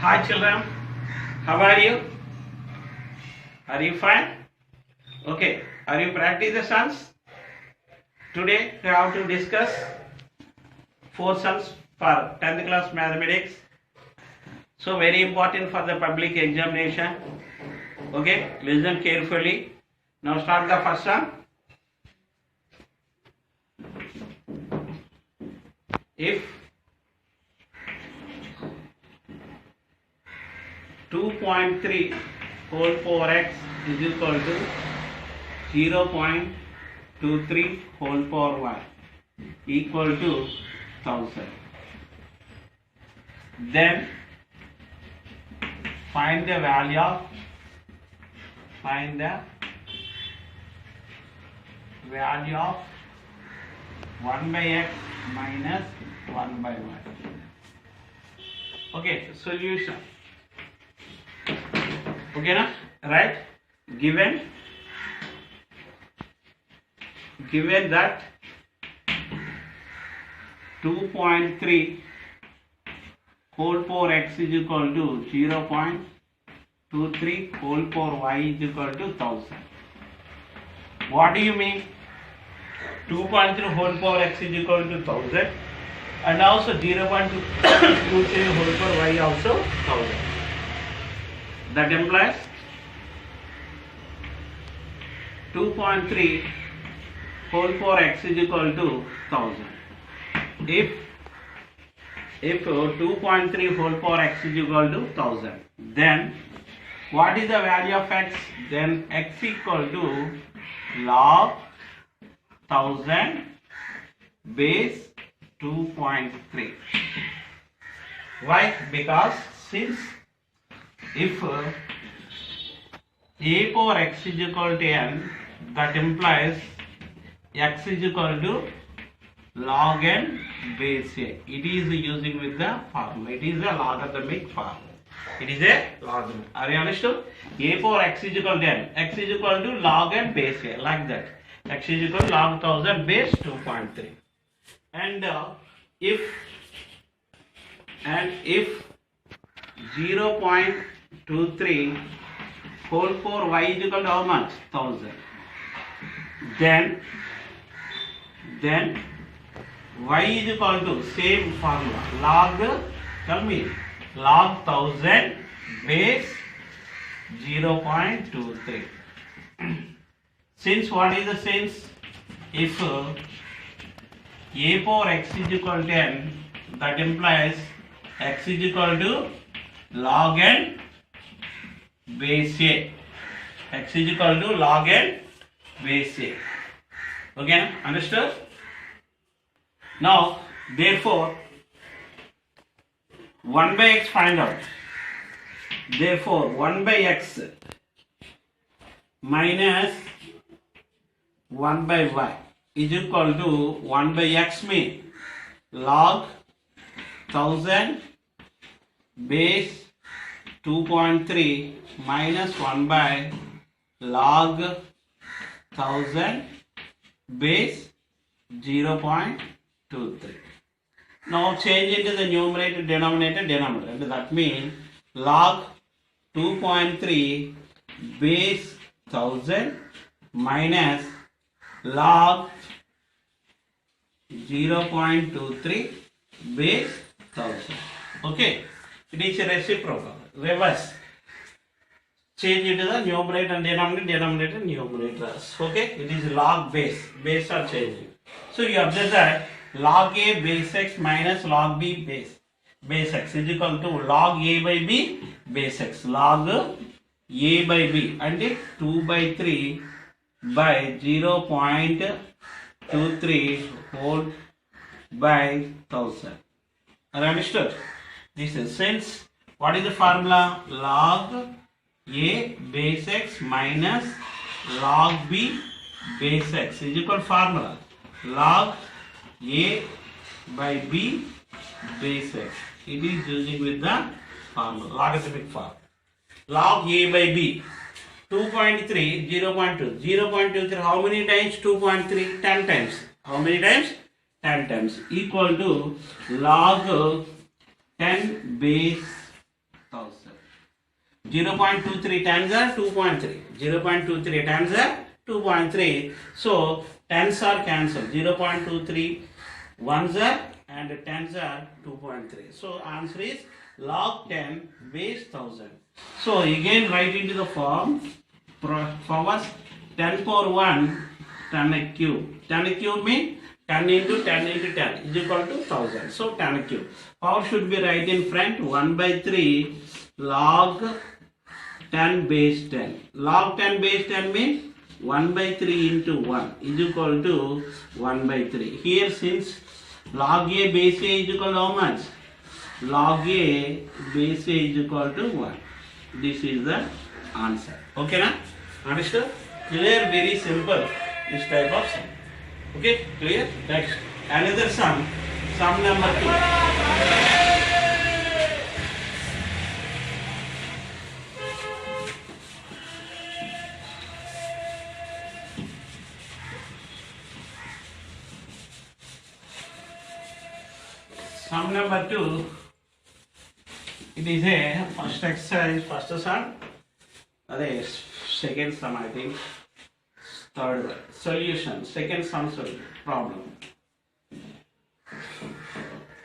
Hi children, how are you? Are you fine? Okay, are you practicing the sums? Today we have to discuss 4 sums for 10th class mathematics. So very important for the public examination. Okay, listen carefully. Now start the first sum. If 2.3 whole power x is equal to 0.23 whole power y equal to 1000, then find the value of 1 by x minus 1 by y. Okay, solution. Okay, na? Right? Given that 2.3 whole power x is equal to 0.23 whole power y is equal to 1000. What do you mean? 2.3 whole power x is equal to 1000 and also 0.23 whole power y also 1000. That implies 2.3 whole power x is equal to 1000. If 2.3 whole power x is equal to 1000, then what is the value of x? Then x equal to log 1000 base 2.3. Why? Because since if a power x is equal to n, that implies x is equal to log n base a. It is using with the formula. It is a logarithmic formula. It is a logarithm. Are you understood? A power x is equal to n. X is equal to log n base a. Like that. X is equal to log 1000 base 2.3. And if 0.23 whole power y is equal to how much? 1000. Then y is equal to same formula log 1000 base 0.23. Since what is the sense? If a power x is equal to n, that implies x is equal to log n base a. X is equal to log n base a. Okay, understood? Now, therefore, 1 by x find out. Therefore, 1 by x minus 1 by y is equal to 1 by x mean log 1000 base 2.3 minus 1 by log 1000 base 0.23. Now change into the numerator, denominator. And that means log 2.3 base 1000 minus log 0.23 base 1000. Okay, it is a reciprocal. Reverse. Change into the numerator and denominator, numerators. Okay, it is log base. Base are changing. So you observe that log a base x minus log b base x is equal to log a by b base x. Log a by b and 2 by 3 by 0.23 whole by 1000. Understood? This is since what is the formula? Log a base x minus log b base x is equal to formula log a by b base x. It is using with the formula, logarithmic form. Log a by b 2.3, 0.2. 0.23, how many times 2.3? 10 times. How many times? 10 times. Equal to log 10 base 1000. 0.23 times are 2.3. 0.23 times are 2.3. So tens are cancelled. 0.23 ones are and tens are 2.3. So answer is log 10 base 1000. So again write into the form powers 10 power 1 10 cube. 10 cube means 10 into 10 into 10 is equal to 1000. So 10 cube. Power should be right in front. 1 by 3 log 10 base 10. Log 10 base 10 means 1 by 3 into 1 is equal to 1 by 3. Here since log A base A is equal to how much? Log A base A is equal to 1. This is the answer. Okay na? Understood? Clear? Very simple. This type of sum. Okay? Clear? Next. Another sum. Sum number 2. Sum number 2, it is a first exercise, first sum, second sum I think, third one. Solution, second sum problem.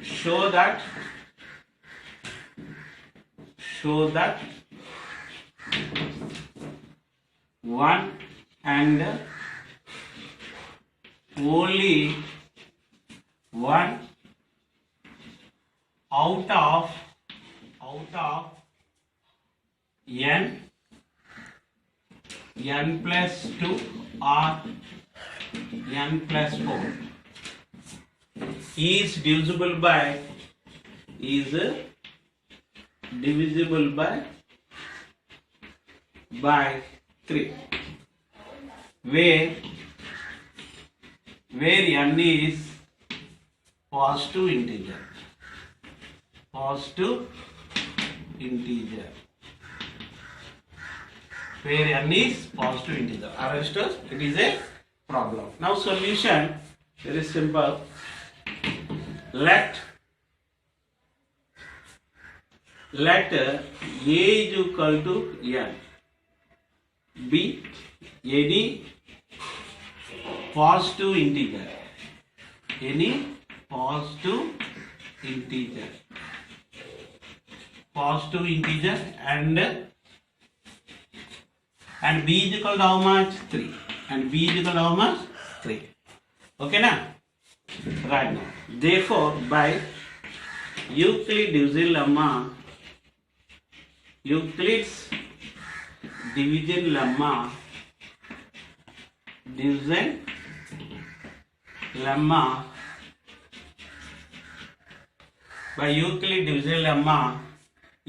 Show that 1 and only 1 out of n plus 2 or n plus 4 is divisible by 3, where n is positive integer. Where n is positive integer. Understood? It is a problem. Now solution, very simple. Let A is equal to n be any positive integer. Any positive integer and b is equal to how much? 3. And b is equal to how much? 3. Okay na? Right now. Therefore, by Euclid's division lemma, by Euclid division lemma,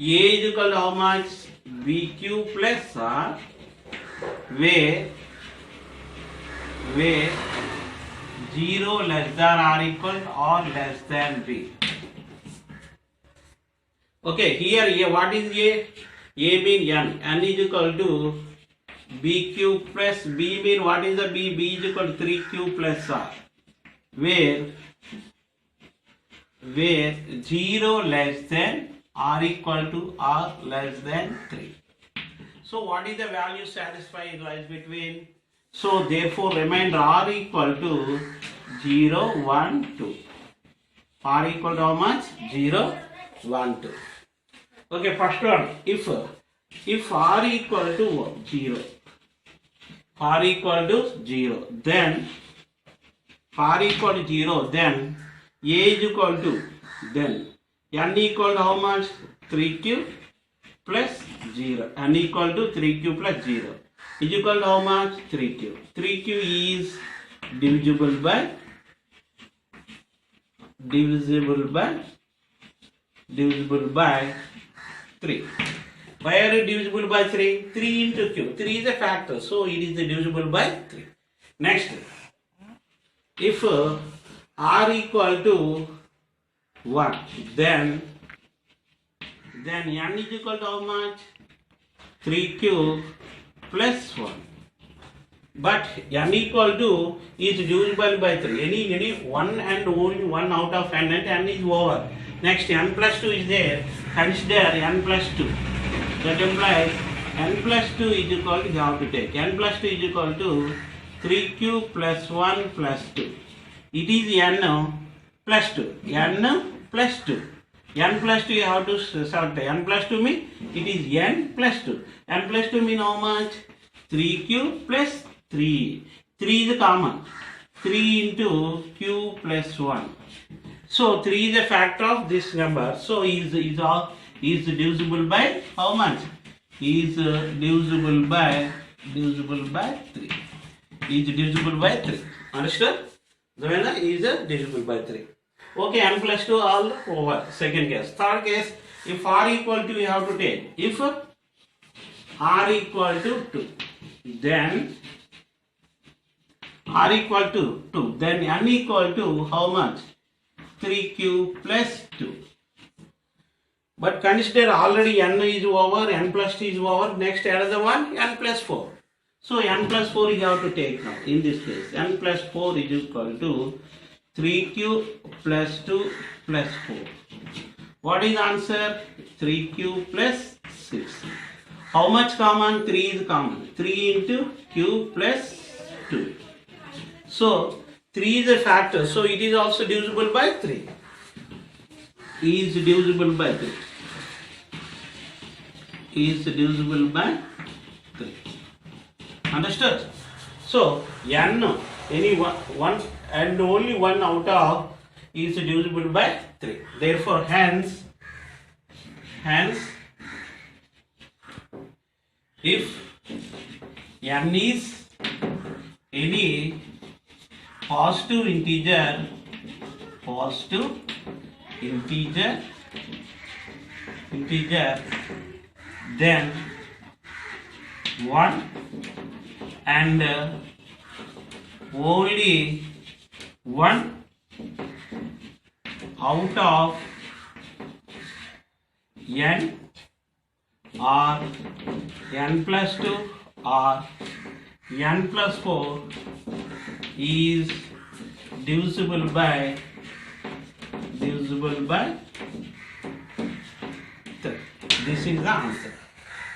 A is equal to how much? BQ plus R, where 0 less than or equal or less than B. Okay, here what is A? A means n is equal to BQ plus B means what is the B? B is equal to 3Q plus R, where 0 less than or equal to or less than 3. So what is the value satisfied lies between? So therefore remainder r equal to 0, 1, 2. R equal to how much? 0, 1, 2. Okay, first one. If r equal to 0, r equal to 0, then r equal to 0, then A is equal to, then n equal to how much? 3q plus 0. N equal to 3q plus 0 is equal to how much? 3q. 3q is divisible by 3. Why are it divisible by 3? 3 into q. 3 is a factor, so it is divisible by 3. Next, if r equal to 1, then n is equal to how much? 3q plus 1. But n equal to is divisible by 3. Any 1 and only 1 out of n and n is over. Next, n plus 2 is there. Consider n plus 2. That implies n plus 2 is equal to, you have to take n plus 2 is equal to 3q plus 1 plus 2. It is n plus 2. N plus 2. N plus 2 you have to select. N plus 2 means it is n plus 2. N plus 2 means how much? 3q plus 3. 3 is common. 3 into q plus 1. So 3 is a factor of this number. So is divisible by how much? Is divisible by 3. Is divisible by 3. Understood? Zavena is divisible by 3. Okay, n plus 2 all over. Second case. Third case, if r equal to, you have to take. If r equal to 2, then r equal to 2, then n equal to how much? 3q plus 2. But consider already n is over, n plus 2 is over. Next another one, n plus 4. So n plus 4 you have to take now. In this case, n plus 4 is equal to 3q plus 2 plus 4. What is answer? 3q plus 6. How much common? 3 is common. 3 into q plus 2. So 3 is a factor. So it is also divisible by 3. Is divisible by 3. Is divisible by 3. Understood? So n, any one and only one out of is divisible by 3. Therefore, hence, if n is any positive integer, then 1 and only 1 out of n or n plus 2 or n plus 4 is divisible by 3. This is the answer.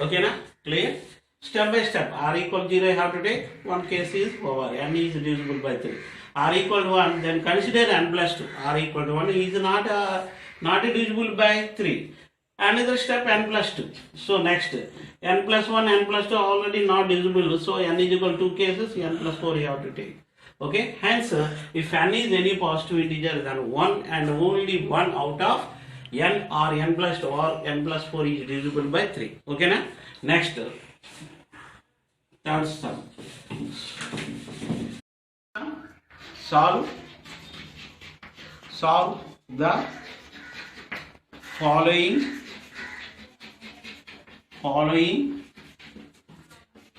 Okay, na? Clear? Step by step. R equal 0 you have to take. One case is over. N is divisible by 3. R equal to 1, then consider n plus 2. R equal to 1 is not divisible by 3. Another step, n plus 2. So next, n plus 1, n plus 2 already not divisible. So n is equal to 2 cases, n plus 4 you have to take. Okay, hence if n is any positive integer, then 1 and only 1 out of n or n plus 2 or n plus 4 is divisible by 3. Okay, na? Next, third sum. Solve the following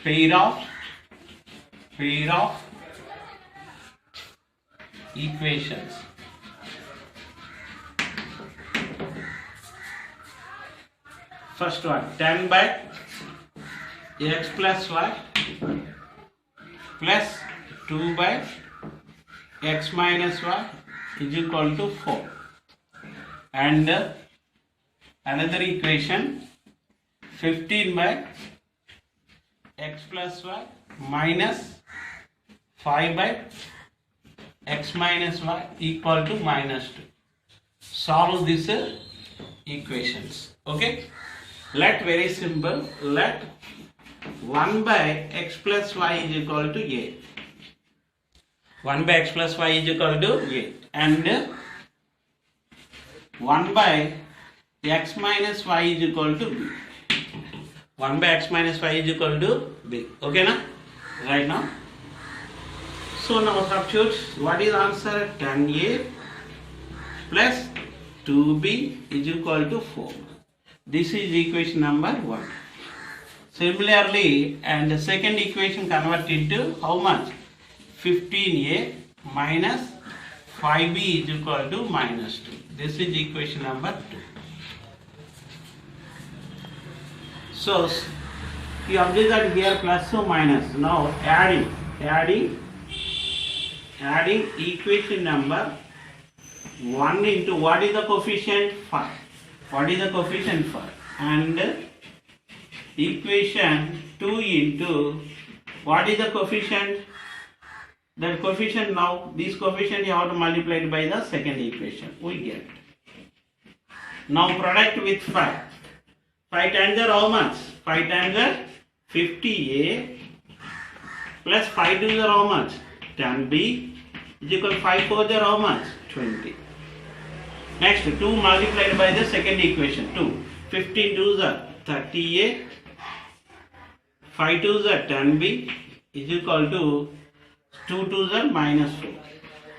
pair of equations. First one, 10 by x plus y plus 2 by x minus y is equal to 4. And another equation, 15 by x plus y minus 5 by x minus y equal to minus 2. Solve these equations. Okay, let very simple, let 1 by x plus y is equal to a. 1 by x plus y is equal to a, and 1 by x minus y is equal to b. 1 by x minus y is equal to b. Okay, na? Right now. So now substitute. What is answer? 10a plus 2b is equal to 4. This is equation number 1. Similarly, and the second equation convert into how much? 15a minus 5b is equal to minus 2. This is equation number 2. So you observe that here plus or minus. Now adding equation number 1 into what is the coefficient? 5. What is the coefficient? 5. And equation 2 into what is the coefficient? That coefficient, now this coefficient you have to multiply it by the second equation. We get. Now product with 5. 5 times are how much? 5 times are 50a plus 5 2s are how much? 10b is equal to 5 4s are how much? 20. Next 2 multiplied by the second equation. 2. 15 2s are 30a. 5 2s are 10b is equal to 2 2s are minus 4.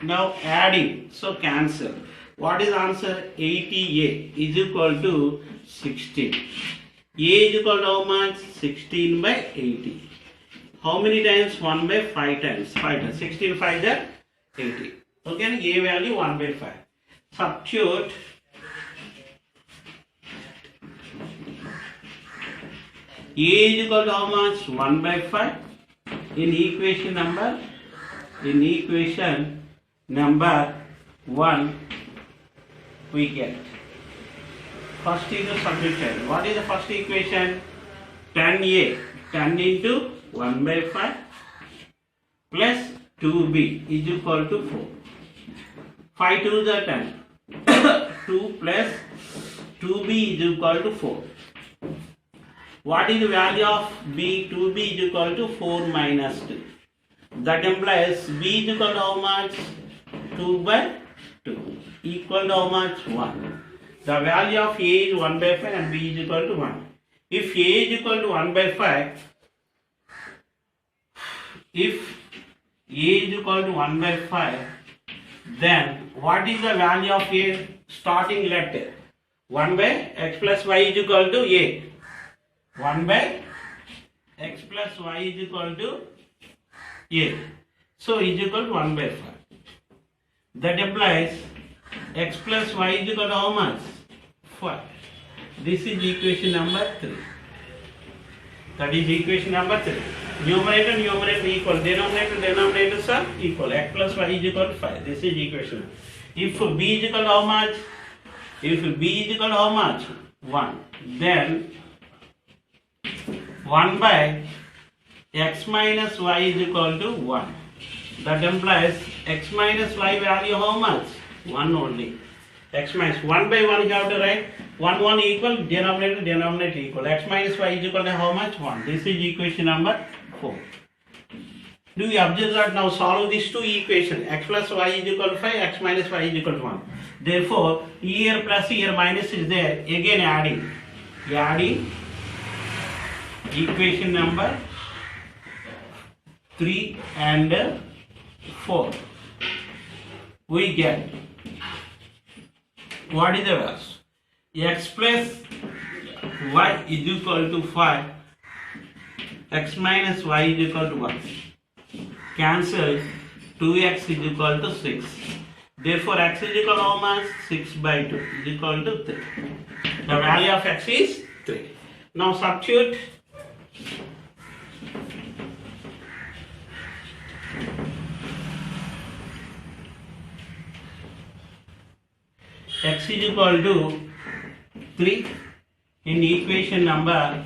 Now adding, so cancel. What is answer? 80a is equal to 16. A is equal to how much? 16 by 80. How many times? 1 by 5 times. 5 times. 16 5 are 80. Okay, A value 1 by 5. Substitute A is equal to how much? 1 by 5 in equation number 1 we get. First is the substitution. What is the first equation? 10a, 10 into 1 by 5 plus 2b is equal to 4. 5 2s are 10. 2 plus 2b is equal to 4. What is the value of b? 2b is equal to 4 minus 2. That implies b is equal to how much? 2 by 2 equal to how much? 1. The value of a is 1 by 5 and b is equal to 1. If a is equal to 1 by 5, if a is equal to 1 by 5, then what is the value of a? Starting letter 1 by x plus y is equal to a. 1 by x plus y is equal to a. So is equal to 1 by 5. That implies x plus y is equal to how much? 5. This is equation number 3. That is equation number 3. Numerator equal. Denominators are equal. X plus y is equal to 5. This is equation. If b is equal to how much? If b is equal to how much? 1. Then 1 by x minus y is equal to 1. That implies x minus y value how much? 1 only. X minus 1 by 1 you have to write. 1 equal, denominator equal. X minus y is equal to how much? 1. This is equation number 4. Do you observe that now solve these two equations? X plus y is equal to 5, x minus y is equal to 1. Therefore, here plus here minus is there. Again adding. Equation number 3 and 4. We get, what is the value? X plus y is equal to 5, x minus y is equal to 1. Cancel, 2x is equal to 6. Therefore, x is equal to how much? 6 by 2 is equal to 3. The value of x is 3. Now substitute. X is equal to 3 in equation number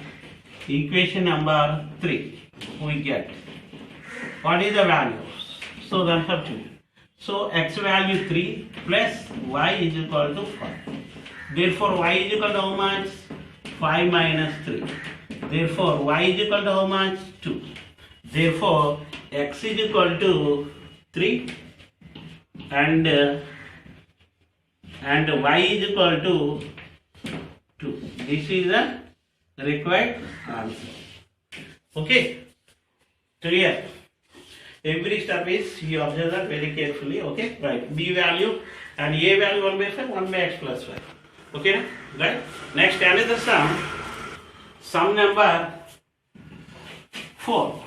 3 we get. What is the value? So then substitute. So x value 3 plus y is equal to 5. Therefore y is equal to how much? 5 minus 3. Therefore y is equal to how much? 2. Therefore x is equal to 3 and y is equal to 2. This is the required answer. Okay, clear? Every step is you observe that very carefully. Okay, right? B value and a value 1 by 5, 1 by x plus 5. Okay, right? Next, another sum number 4.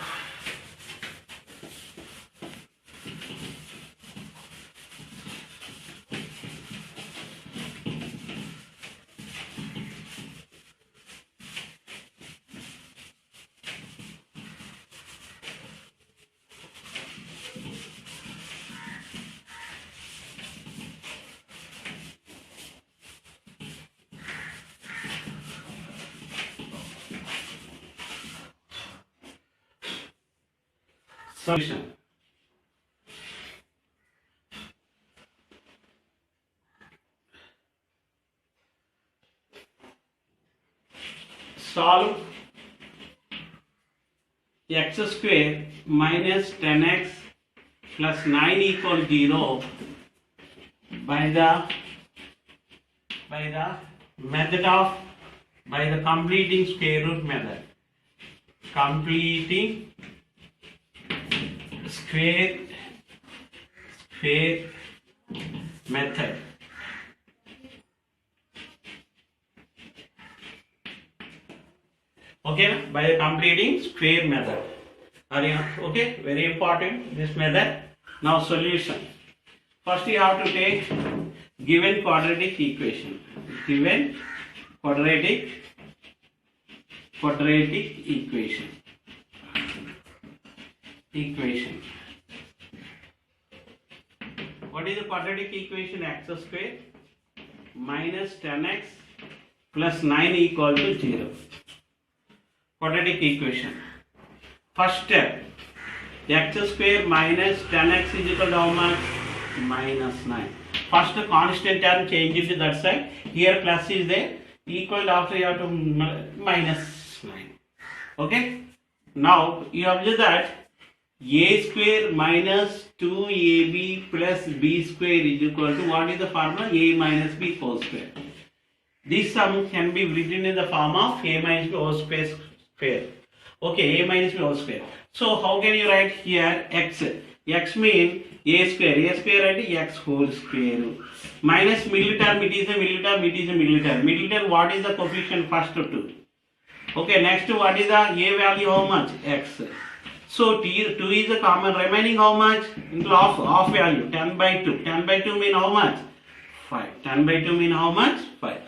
Solution. Solve x square minus 10x plus 9 equal 0 by the completing square root method. Completing square method. Okay, by the completing square method. Are you okay? Very important this method. Now solution. First you have to take given quadratic equation. Given quadratic equation. What is the quadratic equation? X square minus 10x plus 9 equal to 0. Quadratic equation. First step, x square minus 10x is equal to how much? Minus 9. First constant term change it to that side. Here plus is there. Equal after you have to minus 9. Okay. Now you observe that a square minus 2ab plus b square is equal to what is the formula? A minus b whole square. This sum can be written in the form of a minus b whole square. Okay, a minus b whole square. So how can you write here x? X mean a square right? X whole square. Minus middle term, it is a middle term, it is a middle term. Middle term, what is the coefficient? First 2. Okay, next what is the a value? How much? X. So 2 is the common, remaining how much? Into half value, 10 by 2. 10 by 2 mean how much? 5. 10 by 2 mean how much? 5.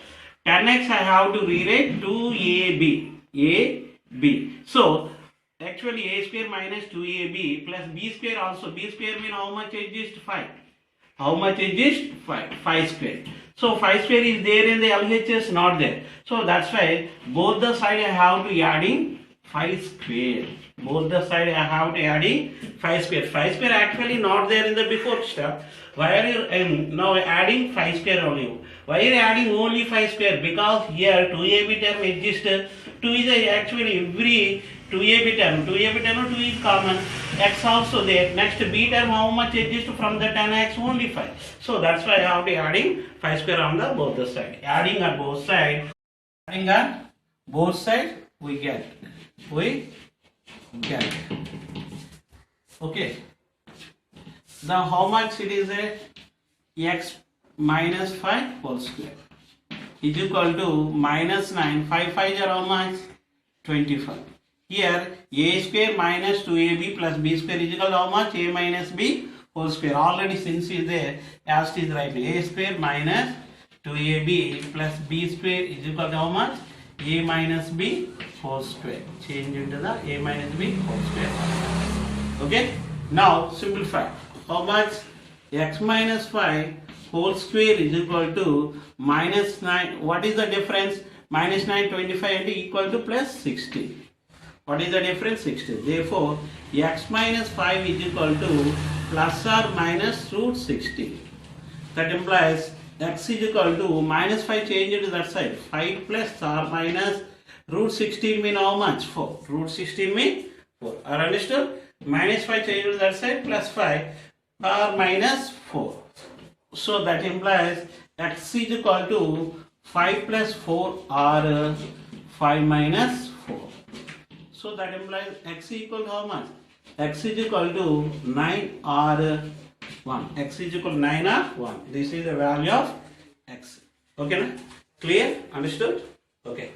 10x I have to rewrite 2ab. AB. So actually a square minus 2ab plus b square also. B square mean how much exists? 5. How much exists? 5. 5 square. So 5 square is there in the LHS, not there. So that's why both the side I have to adding 5 square. Both the side I have to adding 5 square. 5 square actually not there in the before step. Why are you now adding 5 square only? Why are you adding only 5 square? Because here 2ab term exists. 2 is actually every 2ab term. 2ab term 2 is common. X also there. Next b term how much exists from the 10x? Only 5. So that's why I have to adding 5 square on the both the side. Adding on both sides. Adding on both sides we get. Okay. Now how much it is a x minus 5 whole square is equal to minus 9. 5 5 are how much? 25. Here a square minus 2ab plus b square is equal to how much? A minus b whole square. Already since is there, as it is right. A square minus 2ab plus b square is equal to how much? A minus b whole square. Change into the a minus b whole square. Okay. Now simplify. How much? X minus 5 whole square is equal to minus 9. What is the difference? Minus 9, 25 and equal to plus 60. What is the difference? 60. Therefore, x minus 5 is equal to plus or minus root 60. That implies x is equal to minus 5 change into that side. 5 plus or minus root 16 mean how much? 4. Root 16 mean 4. Are understood? Minus 5 change into that side plus 5 or minus 4. So that implies x is equal to 5 plus 4 or 5 minus 4. So that implies x is equal to how much? X is equal to 9 or 1. X is equal to 9 or 1. This is the value of x. Okay, na? Clear? Understood? Okay.